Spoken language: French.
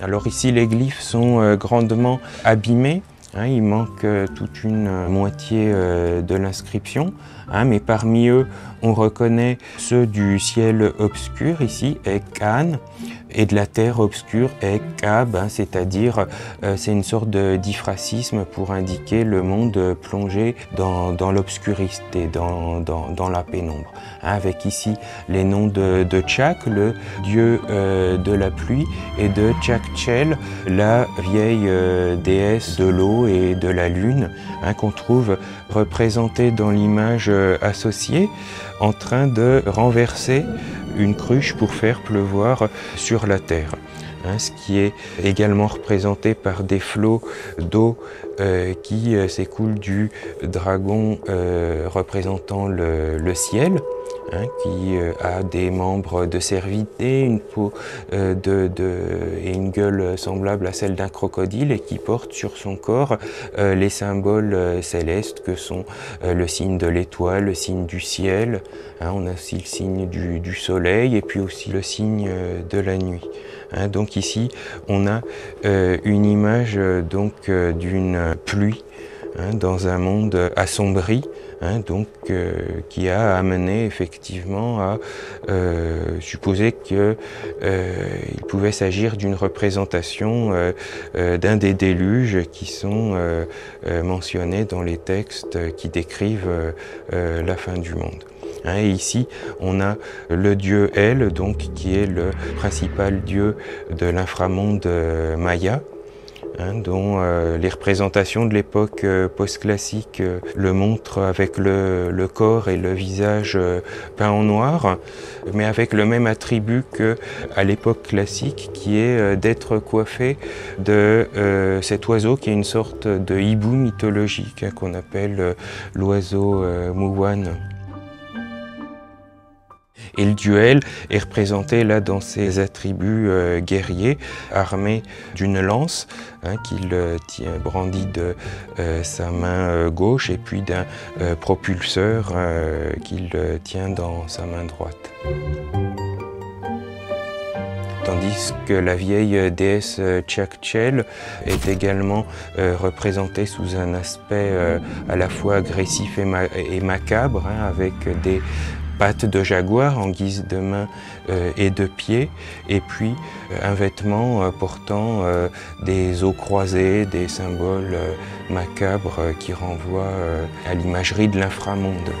Alors ici, les glyphes sont grandement abîmés. Il manque toute une moitié de l'inscription, mais parmi eux, on reconnaît ceux du ciel obscur, ici, Ekkan, et de la terre obscure, Ekkab, c'est-à-dire c'est une sorte de diphrasisme pour indiquer le monde plongé dans l'obscurité, dans la pénombre. Avec ici les noms de Chak, le dieu de la pluie, et de Chakchel, la vieille déesse de l'eau et de la lune, qu'on trouve représentée dans l'image associée, en train de renverser une cruche pour faire pleuvoir sur la terre. Ce qui est également représenté par des flots d'eau qui s'écoulent du dragon représentant le ciel, qui a des membres de cervidés, une peau et une gueule semblable à celle d'un crocodile, et qui porte sur son corps les symboles célestes que sont le signe de l'étoile, le signe du ciel, on a aussi le signe du soleil et puis aussi le signe de la nuit. Donc ici on a une image d'une pluie dans un monde assombri, qui a amené effectivement à supposer qu'il pouvait s'agir d'une représentation d'un des déluges qui sont mentionnés dans les textes qui décrivent la fin du monde. Et ici, on a le dieu El, qui est le principal dieu de l'inframonde maya, dont les représentations de l'époque post-classique le montrent avec le corps et le visage peint en noir, mais avec le même attribut qu'à l'époque classique, qui est d'être coiffé de cet oiseau qui est une sorte de hibou mythologique qu'on appelle l'oiseau Muwan. Et le duel est représenté là dans ses attributs guerriers, armé d'une lance qu'il brandit de sa main gauche, et puis d'un propulseur qu'il tient dans sa main droite. Tandis que la vieille déesse Chakchel est également représentée sous un aspect à la fois agressif et macabre, avec des pattes de jaguar en guise de mains et de pieds, et puis un vêtement portant des os croisés, des symboles macabres qui renvoient à l'imagerie de l'inframonde.